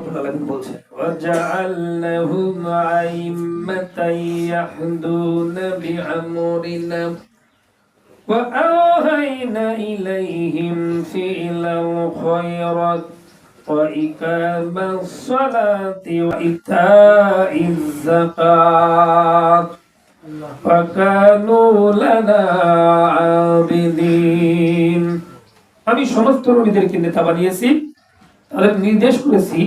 রব্বুল আলামিন বলছেন ওয়াজআলনাহুম আইম্মাতান ইয়াহদুনা বিআমরিনা ওয়া আওহাইনা ইলাইহিম ফিলাল খায়রাত ওয়া ইকামাস সালাতি ওয়া ইতাইজ যাকাত ওয়া কানু লানা আবিদিন। আমি সমস্ত নবীদেরকে নেতা বানিয়েছি, তাদের নির্দেশ করেছি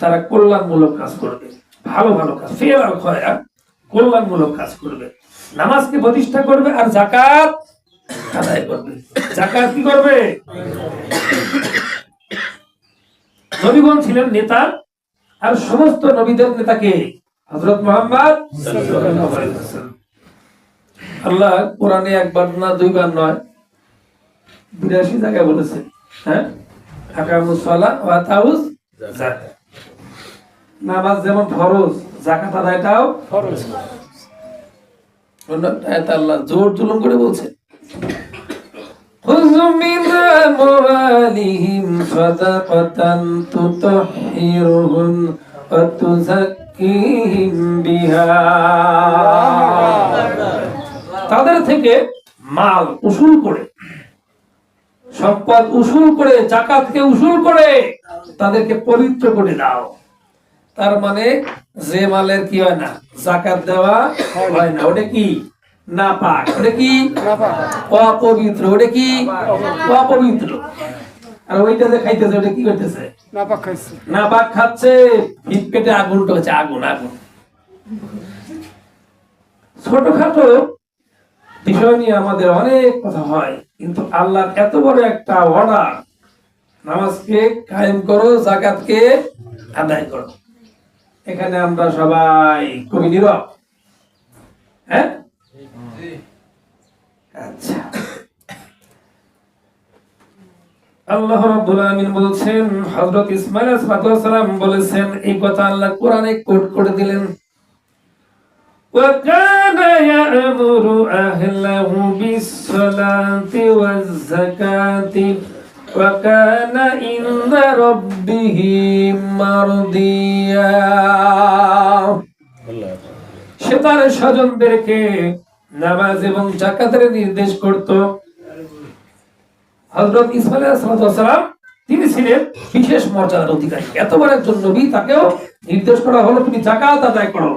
তারা কল্যাণমূলক কাজ করবে, ভালো ভালো কাজ, ফিলাল খায়রাত, কল্যাণমূলক কাজ করবে, নামাজকে প্রতিষ্ঠা করবে আর যাকাত আদায় করবে। যাকাত কি করবে? নবীগণ ছিলেন নেতা, আর সমস্ত নবীদের নেতাকে হযরত মুহাম্মদ সাল্লাল্লাহু আলাইহি ওয়াসাল্লাম। আল্লাহ কোরআনে একবার না দুইবার নয় 82 জায়গায় বলেছেন, হ্যাঁ, আকামুস সালাত ওয়া আতাউজ যাকাত। নামাজ যেমন ফরজ, যাকাত আদায়টাও ফরজ। অন্য আয়াতে আল্লাহ জোর জুলুম করে বলছেন খুযু মিন আমওয়ালিহিম সাদাকাতান তুতাহহিরুহুম ওয়া তুযাক্কিহিম বিহা। তাদের থেকে মাল উসুল করে, সম্পদ উসুল করে, যাকাতকে উসুল করে তাদেরকে পবিত্র করে দাও। তার মানে যে মালের কি হয় না, যাকাত দেওয়া হয় না, ওটা কি নাপাক, ওটা কি অপবিত্র, ওটা কি অপবিত্র। আর ওইটা যে খাইতেছে ওটা কি করতেছে, নাপাক খাচ্ছে, নাপাক খাচ্ছে, পিঠ পেটে আগুন ঢুকেছে, আগুন আগুন। ছোটখাটো বিষয় নিয়ে আমাদের অনেক কথা হয়, কিন্তু আল্লাহর এত বড় একটা অর্ডার, নামাজকে কায়েম করো, যাকাতকে আদায় করো, এখানে আমরা সবাই খুবই নীরব। হ্যাঁ, আচ্ছা। আল্লাহ রাব্বুল আলামিন বলছেন, হযরত ইসমাঈল আলাইহিস সালাম বলেছেন, এই কথা আল্লাহ কোরআনে কোট করে দিলেন, ওয়া কানা ইয়া'মুরু আহলাহু বিস-সালাতি ওয়াজ-যাকাতি ওয়া কানা ইনদা রাব্বিহি মারদিয়া। সে তার স্বজনদেরকে নামাজ এবং যাকাতের নির্দেশ করত। হযরত ইসমাঈল আলাইহিস সালাম তিনি ছিলেন বিশেষ মর্যাদার অধিকারী, এত বড় একজন নবী, তাকেও নির্দেশ করা হলো তুমি যাকাত আদায় করো,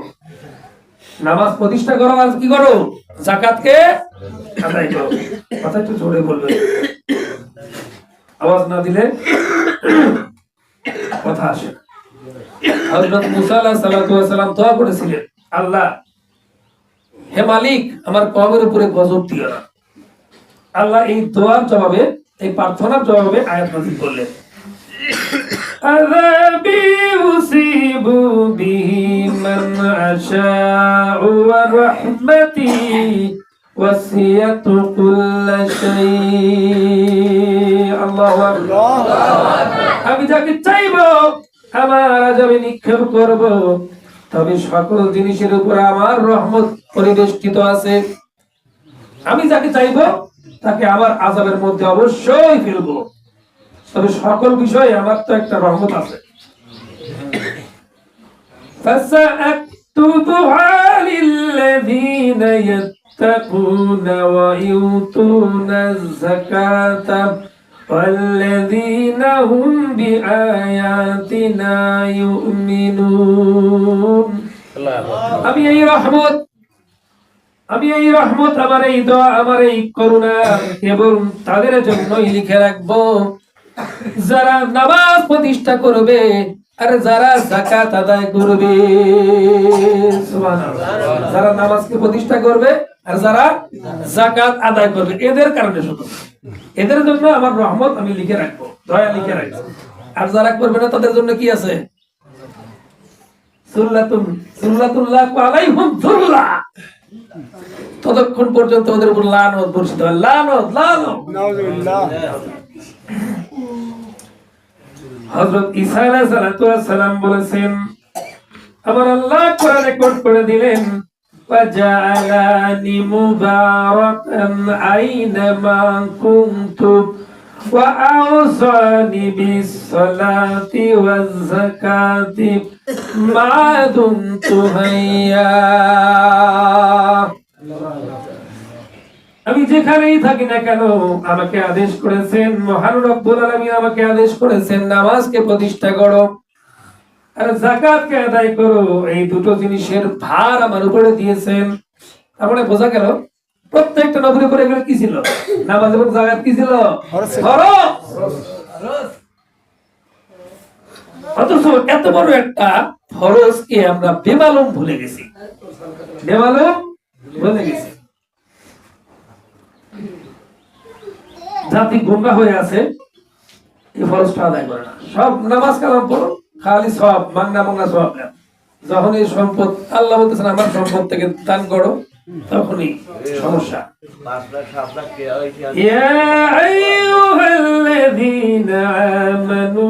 নামাজ প্রতিষ্ঠা করো, আর কি করো, যাকাতকে আদায় করো। কথা একটু জোরে বলবে, আওয়াজ না দিলে কথা আসে। হযরত মুসা আলাইহিস সালাম দোয়া করেছিলেন, আল্লাহ, হে মালিক, আমার কওমের উপরে গজব দিও না। আল্লাহ এই দোয়ার জবাবে, এই প্রার্থনার জবাবে আয়াত নাযিল করলেন, আযাবি উসিবু বিহি মান আশাউ ওয়া রাহমাতি ওয়াসিয়াতু কুল্লি শাই। আল্লাহু আকবার। আমি যাকে চাইবো আমার আযাবে নিক্ষেপ করব, তবে সকল জিনিসের উপর আমার রহমত পরিবেষ্টিত আছে। আমি যাকে চাইবো তাকে আমার আযাবের মধ্যে অবশ্যই ফেলবো, তবে সকল বিষয়ে আমার তো একটা রহমত আছে। ফাসাআকতুবুহা লিল্লাযীনা ইয়াত্তাকুনা ওয়া ইউতুনাজ যাকাতা ওয়াল্লাযীনা হুম বিআয়াতিনা ইউমিনুন। আমি এই রহমত, আমার এই দোয়া, আমার এই করুণা কেবল তাদের জন্যই লিখে রাখবো যারা নামাজ প্রতিষ্ঠা করবে আর যারা যাকাত আদায় করবে। সুবহানাল্লাহ। যারা নামাজকে প্রতিষ্ঠা করবে আর যারা যাকাত আদায় করবে, এদের কারণে, শুধু এদের জন্য আমার রহমত আমি লিখে রাখবো, দয়া লিখে রাখবো। আর যারা করবে না তাদের জন্য কি আছে, সুল্লাতুল্লাহু আলাইহিম যুল্লা, ততক্ষণ পর্যন্ত ওদের উপর লানত বর্ষিত হয়, লানত লানত। নাউযুবিল্লাহ। হযরত ঈসা আলাইহিস সালাম বলেছেন, আমার আল্লাহ কোরআনে কোট করে দিলেন, ওয়াজআলানি মুবারাকান আইনামা কুনতু وأوصاني بالصلاة والزكاة ما دمت حيا। আমি যেখানেই থাকি না কেন আমাকে আদেশ করেছেন, মহান রব্বুল আলামিন আমাকে আদেশ করেছেন নামাজকে প্রতিষ্ঠা করো আর যাকাতকে আদায় করো। এই দুটো জিনিসের ভার আমার উপরে দিয়েছেন। তারপরে বোঝা গেল প্রত্যেকটা নবীর উপরে এগুলো কি ছিল? নামাজ এবং যাকাত কি ছিল? ফরজ। অথচ এত বড় একটা ফরজকে আমরা বেমালুম ভুলে গেছি, বেমালুম ভুলে গেছি। জাতি গোমরা হয়ে আছে, এই ফরজটা আদায় করে না। সব নামাজ কালাম পড়ো, খালি সব মাংনা মাংনা সব। যখন এই সম্পদ আল্লাহ বলতেছেন আমার সম্পদ থেকে দান করো, তখনই সমস্যা। ইয়া আইয়ুহাল্লাযীনা আমানু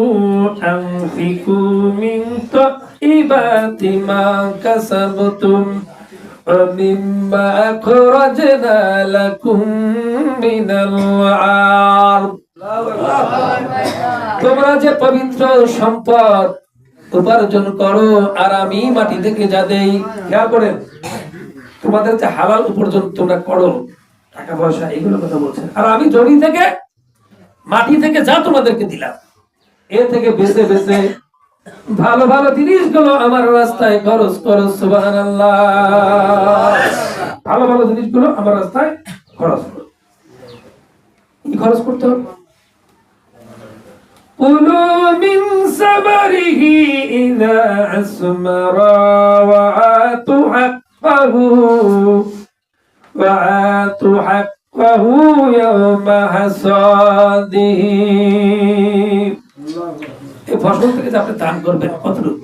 আনফিকু মিন তাইয়্যিবাতি মা কাসাবতুম ওয়া মিম্মা আখরাজনা লাকুম মিনাল আরদ। তোমরা যে পবিত্র সম্পদ উপার্জন করো আর আমি মাটি থেকে যা দেই, খেয়াল করেন তোমাদের যে হালাল উপার্জন তোমরা করো টাকা পয়সা এগুলো কথা বলছেন, আর আমি জমি থেকে মাটি থেকে যা তোমাদেরকে দিলাম এর থেকে বেঁচে বেঁচে ভালো ভালো জিনিসগুলো আমার রাস্তায় খরচ করো। সুবহানাল্লাহ। ভালো ভালো জিনিসগুলো আমার রাস্তায় খরচ করো। কি খরচ করতে হবে? كلوا من ثمره إذا أثمر وآتوا حقه يوم حصاده। এই ফসল থেকে যে আপনি দান করবেন কতটুকু,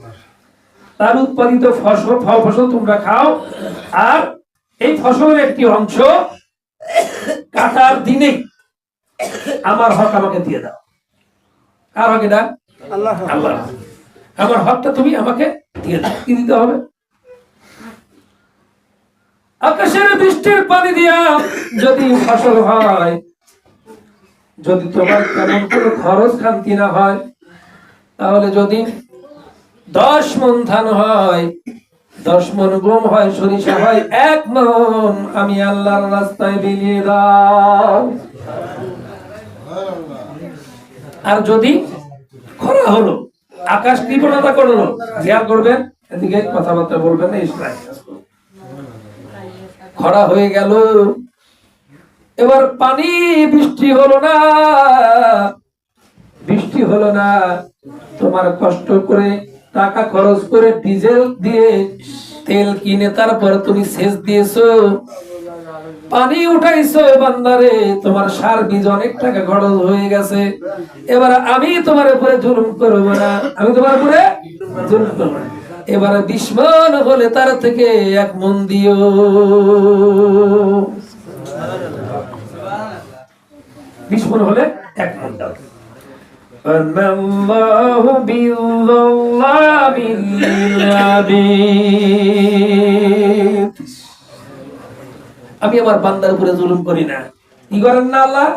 তার উৎপাদিত ফসল তোমরা খাও, আর এই ফসলের একটি অংশ কাটার দিনে আমার হক আমাকে দিয়ে দাও। আর হক এটা আল্লাহ। আমার হকটা তুমি আমাকে দিয়ে দাও। কি দিতে হবে? আকাশের বৃষ্টির পানি দিয়া যদি ফসল হয়, যদি তোমার তেমন কোনো খরচ খান্তি না হয়, তাহলে যদি 10 মণ ধান হয়, 10 মণ গম হয়, সরিষা হয়, 1 মণ আমি আল্লাহর রাস্তায় বিলিয়ে দাও। আর যদি খরা হলো, আকাশ কৃপণতা করলো, খেয়াল করবেন, এদিকে কথাবার্তা বলবেন না, খরা হয়ে গেল, এবার পানি বৃষ্টি হলো না, তোমার কষ্ট করে টাকা খরচ করে ডিজেল দিয়ে তেল কিনে তারপর তুমি সেচ দিয়েছো, পানি উঠাইছো বান্দারে, তোমার সার বীজ অনেক টাকা খরচ হয়ে গেছে। এবার আমি তোমার উপরে জুলুম করবো না, আমি তোমার উপরে জুলুম করবো না। এবারে 20 মণ হলে তার থেকে 1 মণ দিও। 20 মণ হলে 1 মণ দাও। আল্লাহু বিল্লাহিল আবিদ। আমি আমার বান্দার উপরে জুলুম করি না। কি করেন না আল্লাহ?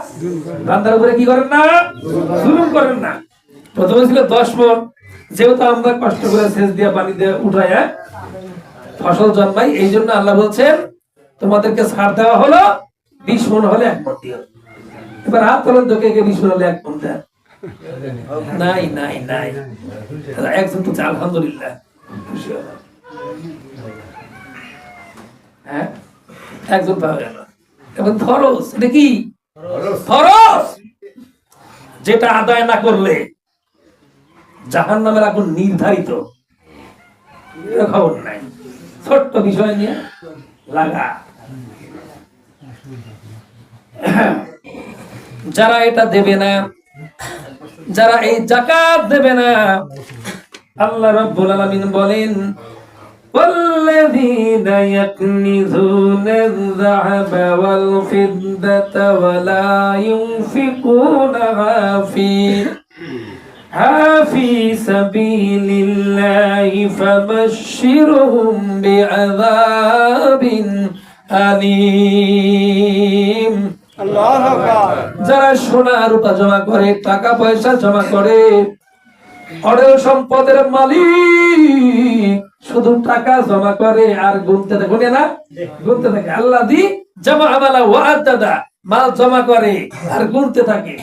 বান্দার উপরে কি করেন না? জুলুম করেন না। প্রথমে ছিল 10 মণ, যেহেতু আমরা কষ্ট করে সেচ দিয়ে পানি দিয়ে উঠাই ফসল জন্মাই, এই জন্য আল্লাহ বলছেন তোমাদেরকে ছাড় দেওয়া হলো 20 মণ হলে 1 মণ দিও। এবার হাত তোলেন তো, কে 20 মণ হলে 1 মণ দেয়? নাই নাই নাই, একজন তো আলহামদুলিল্লাহ খুশি হলাম। হ্যাঁ, একজন পাওয়া গেল। এবং ফরজ, এটা কি ফরজ? যেটা আদায় না করলে জাহান্নামের আগুন নির্ধারিত, খবর নাই। ছোট্ট বিষয় নিয়ে লাগা। যারা এটা দেবে না, যারা এই যাকাত দেবে না, আল্লাহ রাব্বুল আলামিন বলেন والذين يكنزون الذهب والفضة ولا ينفقونها في سبيل الله فبشرهم بعذاب أليم। যারা সোনা রূপা জমা করে, টাকা পয়সা জমা করে, অঢেল সম্পদের মালিক, শুধু টাকা জমা করে আর গুনতে থাকে, গুনে না, গুনতে থাকে। আল্লাহ দি জমা আমালা ওয়াদাদা, মাল জমা করে আর গুনতে থাকে।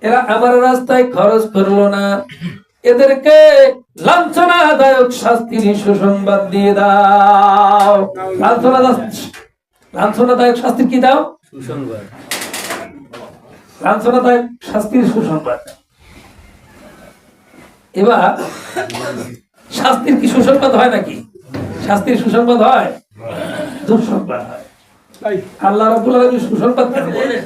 এরা আমার রাস্তায় খরচ করলো না, এদেরকে লাঞ্ছনাদায়ক শাস্তির সুসংবাদ দিয়ে দাও। লাঞ্ছনাদায়ক শাস্তির কি দাও? সুসংবাদ। লাঞ্ছনাদায়ক শাস্তির সুসংবাদ। এবার শাস্তির কি সুসংবাদ হয় নাকি? শাস্তির সুসংবাদ হয়, দুঃসংবাদ হয়। আল্লাহ রাব্বুল আলামিন সুসংবাদ কেন বলেন?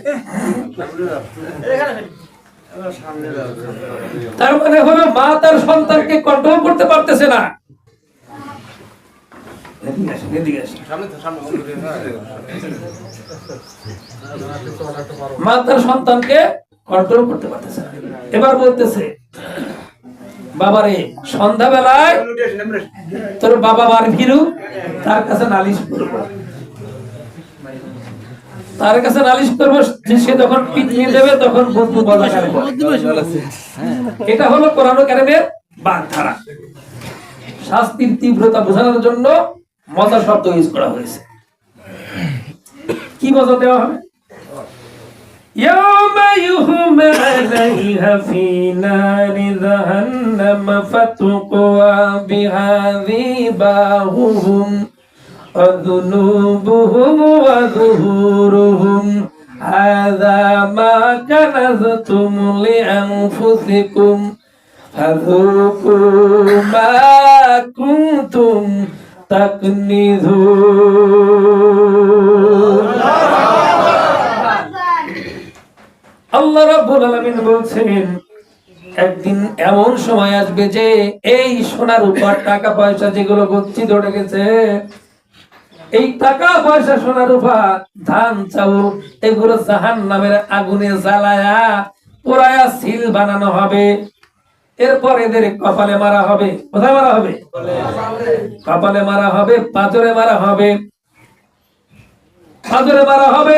তার মানে হলো মা তার সন্তানকে কন্ট্রোল করতে পারতেছে না। মা তার সন্তানকে কন্ট্রোল করতে পারতেছে না। এবার বলতেছে, বাবারে সন্ধ্যাবেলায় তোর বাবা বাড়ি ফিরুক, তার কাছে নালিশ করবো, তার কাছে নালিশ করবো, সে যখন পিটিয়ে দেবে তখন বন্ধু বলা করবো। এটা হলো কোরআন কারিমের বাগধারা। শাস্তির তীব্রতা বোঝানোর জন্য মজা শব্দ ইউজ করা হয়েছে। কি মজা দেওয়া হবে? يوم يحمى عليها في نار جهنم فتقوى بها جباههم وذنوبهم وظهورهم هذا ما كنزتم لأنفسكم فذوقوا ما كنتم تكنزون। আল্লাহ রাব্বুল আলামিন বলছেন, একদিন এমন সময় আসবে যে এই সোনার উপর টাকা পয়সা যেগুলো গচ্ছিত উঠে গেছে, এই টাকা পয়সা সোনার উপর ধান চাউল এগুলো জাহান্নামের আগুনে জ্বালায়া পোড়ায়া সিল বানানো হবে। এরপর এদের কপালে মারা হবে। কোথায় মারা হবে? কপালে মারা হবে, পাথরে মারা হবে, পাথরে মারা হবে,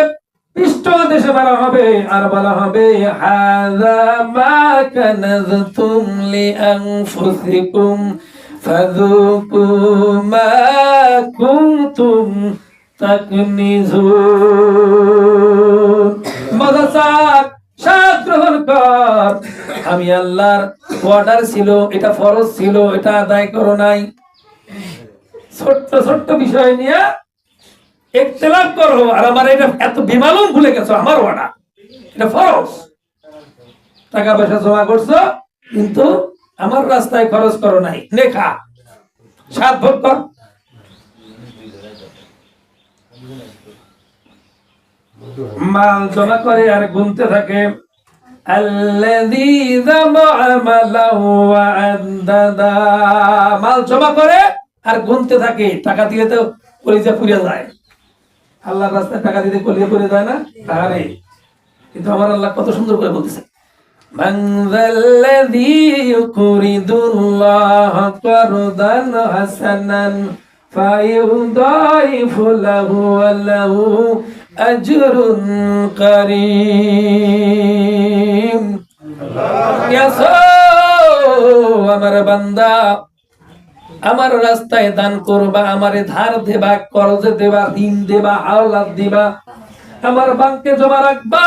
পৃষ্ঠ দেশে মারা হবে। আর বলা হবে, হাযা মা কানাযতুম লিআনফুসিকুম ফাযুকু মা কুনতুম তাকনিজুন। মজা চাক, স্বাদ গ্রহণ কর। আমি আল্লাহর অর্ডার ছিল, এটা ফরজ ছিল, এটা আদায় করো নাই। ছোট্ট ছোট্ট বিষয় নিয়ে ইখতিলাফ করো, আর আমার এটা এত বিমালন ভুলে গেছো। আমার ওয়াদা, এটা ফরজ। টাকা পয়সা জমা করছো কিন্তু আমার রাস্তায় খরচ করো নাই, নেখা সাত ভোগ কর। মাল জমা করে আর গুনতে থাকে। আল্লাযী জামা'a মালাহু ওয়া আদাদা, মাল জমা করে আর গুনতে থাকে। টাকা দিলে তো কলিজা পুড়ে যায়। আল্লাহর রাস্তায় টাকা দিতে কলিজা পুড়ে যায় না? আরে কিন্তু আমার আল্লাহ কত সুন্দর করে বলতেছে, মান যাল্লাযী ইউকরিদুল্লাহ করদান হাসানান ফায়ুদাইফু লাহু ওয়া লাহু আজরুন কারীম। আমার বান্দা, আমার রাস্তায় দান করবা, আমারে ধার দেবা, কর্জ দেবা, ঋণ দেবা, আওলাদ দিবা, আমার ব্যাংকে জমা রাখবা,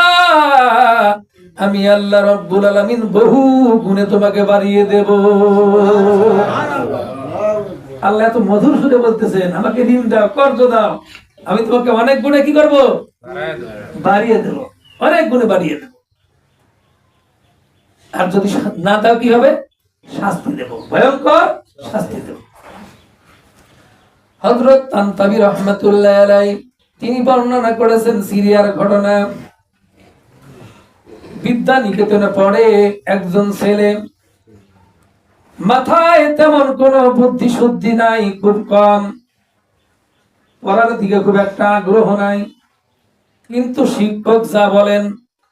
আমি আল্লাহ রাব্বুল আলামিন বহু গুণে তোমাকে বাড়িয়ে দেব। আল্লাহ এত মধুর সুরে বলতেছেন, আমাকে ঋণ দাও, কর্জ দাও, আমি তোমাকে অনেক গুণে কি করব? বাড়িয়ে দেব, অনেক গুণে বাড়িয়ে দেব। আর যদি না দাও কি হবে? শাস্তি দেব, ভয়ঙ্কর শাস্তি দেব। হযরত তানতাবী রাহমাতুল্লাহ আলাইহি তিনি বর্ণনা করেছেন সিরিয়ার ঘটনা। বিদ্যা নিকেতনে পড়ে একজন ছেলে, মাথায় তেমন কোনো বুদ্ধি শুদ্ধি নাই, খুব কম, পড়ার দিকে খুব একটা আগ্রহ নাই, কিন্তু শিক্ষক যা বলেন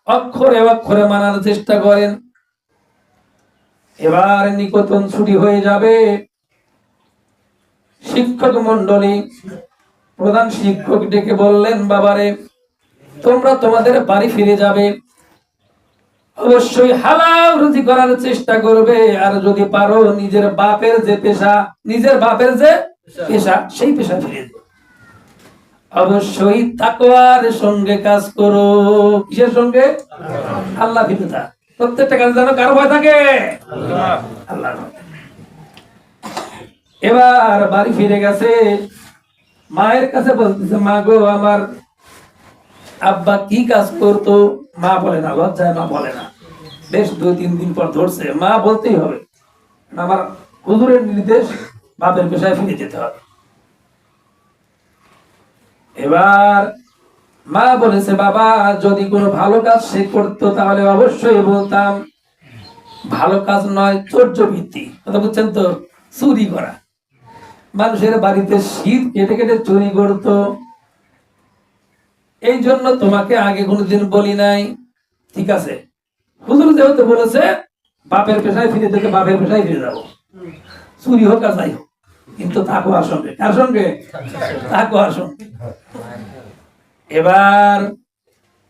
অক্ষরে অক্ষরে মানার চেষ্টা করেন। এবার নিকেতন ছুটি হয়ে যাবে, শিক্ষক মন্ডলী প্রধান শিক্ষক ডেকে বললেন, বাবারে তোমরা তোমাদের বাড়ি ফিরে যাবে, অবশ্যই হালাল রুজি করার চেষ্টা করবে, আর যদি পারো নিজের বাপের যে পেশা সেই পেশা ফিরে যাবে। অবশ্যই তাকওয়ার সঙ্গে কাজ করো। কিসের সঙ্গে? আল্লাহ ভীরুতা। প্রত্যেকটা কাজে যেন কার ভয় থাকে? আল্লাহ। এবার বাড়ি ফিরে গেছে, মায়ের কাছে বলতেছে, মা গো, আমার আব্বা কি কাজ করতো? মা বলে না, লজ্জায় মা বলে না। বেশ 2-3 দিন পর ধরছে, মা বলতেই হবে, আমার হুজুরের নির্দেশ, বাপের পেশায় ফিরে যেতে হবে। এবার মা বলেছে, বাবা যদি কোনো ভালো কাজ সে করতো তাহলে অবশ্যই বলতাম। ভালো কাজ নয়, চর্যবৃত্তি, কথা বুঝছেন তো? চুরি করা, মানুষের বাড়িতে শীত কেটে কেটে চুরি করতো। এই জন্য তোমাকে আগে কোনোদিন বলি নাই। ঠিক আছে, হুজুর যেহেতু বলেছে বাপের পেশায় ফিরে যেতে, বাপের পেশায় ফিরে যাবো, চুরি হোক আর যাই হোক, কিন্তু তাকওয়ার সঙ্গে। কার সঙ্গে? তাকওয়ার সঙ্গে। এবার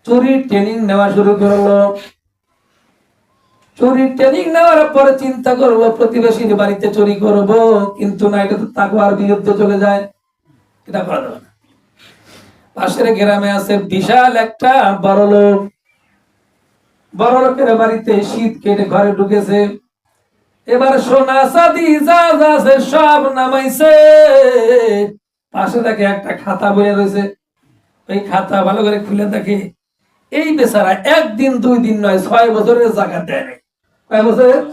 চুরির ট্রেনিং নেওয়া শুরু করলো। চুরির ট্রেনিং নেওয়ার পরে চিন্তা করলো প্রতিবেশীর বাড়িতে চুরি করব, কিন্তু না, এটা তো তাকওয়ার বিরুদ্ধে চলে যায়, এটা করা যাবে না। পাশের গ্রামে আছে বিশাল একটা বড় লোক, বড় লোকের বাড়িতে শীত কেটে ঘরে ঢুকেছে। এবার সোনা চাঁদি যা যা আছে সব নামাইছে। পাশে দেখে একটা খাতা বইয়া রয়েছে, ওই খাতা ভালো করে খুলে দেখে এই বেচারা 1 দিন 2 দিন নয়, 6 বছরের জাকাত দেয় নাই। কয় বছরের?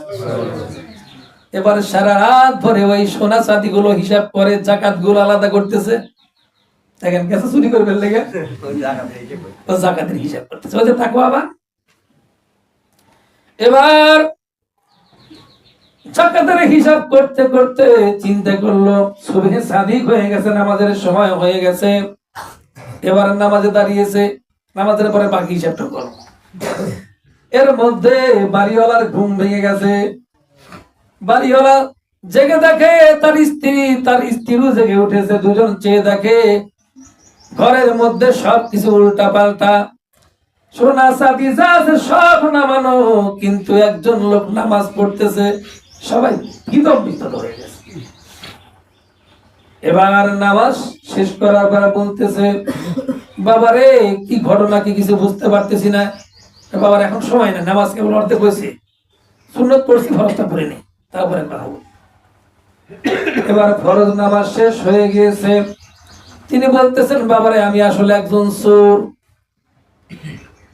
এবার সারা রাত ধরে ওই সোনা চাঁদি গুলো হিসাব করে জাকাত গুলো আলাদা করতেছে। দেখেন কেসে চুরি করবেন লেগে জাকাতের হিসাব করতেছে, ওই যে তাকওয়া। আবার এবার জাকাতের হিসাব করতে করতে চিন্তা করলো সুবহে সাদিক হয়ে গেছে, নামাজের সময় হয়ে গেছে। এবার নামাজে দাঁড়িয়েছে, নামাজের পরে বাকি হিসাবটা করবো। এর মধ্যে বাড়িওয়ালার ঘুম ভেঙে গেছে। বাড়িওয়ালা জেগে দেখে তার স্ত্রীও জেগে উঠেছে। দুজন চেয়ে দেখে ঘরের মধ্যে সবকিছু উল্টা পাল্টা, সোনা চাঁদি যা আছে সব নামানো, কিন্তু একজন লোক নামাজ পড়তেছে। সবাই বিতম্বিত হয়ে গেছে। এবার নামাজ শেষ করার পর বলতেছে, বাবারে কি ঘটনা, কি কিছু বুঝতে পারতেছি না। বাবার এখন সময় না, নামাজ কেবল অর্ধেক হয়েছে, সুন্নত পড়ছি, ফরজটা পড়ে নি, তারপরে কথা বলবো। এবার ফরজ নামাজ শেষ হয়ে গিয়েছে। তিনি বলতেছেন, বাবারে আমি আসলে একজন চোর,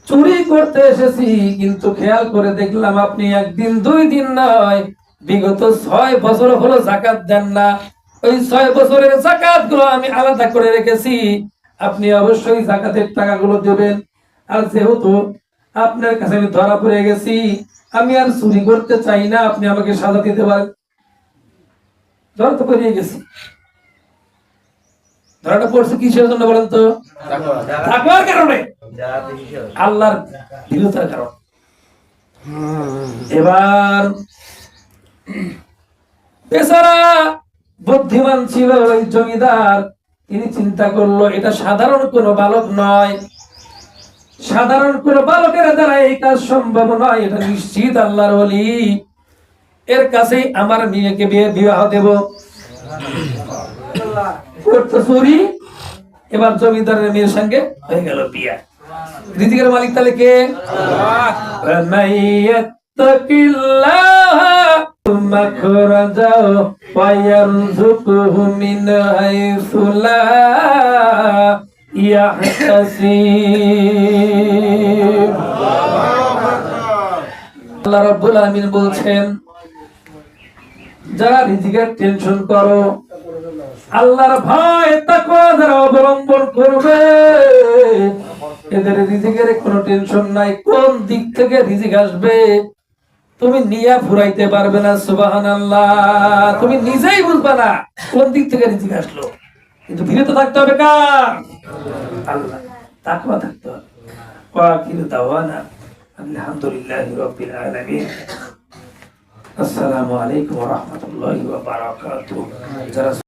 চুরি করতে এসেছি, কিন্তু খেয়াল করে দেখলাম আপনি 1 দিন 2 দিন নয়, বিগত 6 বছর হলো জাকাত দেন না। ওই 6 বছরের জাকাত গুলো আমি আলাদা করে রেখেছি, আপনি অবশ্যই জাকাতের টাকাগুলো দেবেন। আর যেহেতু আপনার কাছে আমি ধরা পড়ে গেছি, আমি আর চুরি করতে চাই না, আপনি আমাকে সাজা দিতে পারেন। ধরা তো পড়ে গেছি। ধরাটা পড়ছে কিসের জন্য বলেন তো? তাকওয়ার কারণে, আল্লাহর ভীরুতার কারণে। এবার বেচারা বুদ্ধিমান ছিল ওই জমিদার, তিনি চিন্তা করলো এটা সাধারণ কোন বালক নয়, সাধারণ কোন বালকের দ্বারা এই কাজ সম্ভব নয়, এটা নিশ্চিত আল্লাহর ওলি। এর কাছেই আমার মেয়েকে বিবাহ দেব। চুরি, এবার জমিদারের মেয়ের সঙ্গে হয়ে গেল বিয়া। রিজিকের মালিক তাহলে কে? মাখরাজাও ওয়ায়ারযুকুহু মিন হাইসু লা ইয়াহতাসিব। আল্লাহ রাব্বুল আলামিন বলছেন, যারা রিজিকের টেনশন করো, আল্লাহর ভয় তাকওয়া যারা অবলম্বন করবে, এদের রিজিকের কোনো টেনশন নাই। কোন দিক থেকে রিজিক আসবে তুমি নিয়া ফুরাইতে পারবে না। সুবহানাল্লাহ, তুমি নিজেই বুঝবে না কোন দিক থেকে রিজিক আসলো। কিন্তু বিরত থাকতে হবে কার? আল্লাহ। তাকওয়া থাকতে হবে। ওয়া আখিরু দাওয়ানা আলহামদুলিল্লাহি রাব্বিল আলামিন। আসসালামু আলাইকুম ওয়া রাহমাতুল্লাহি ওয়া বারাকাতুহু।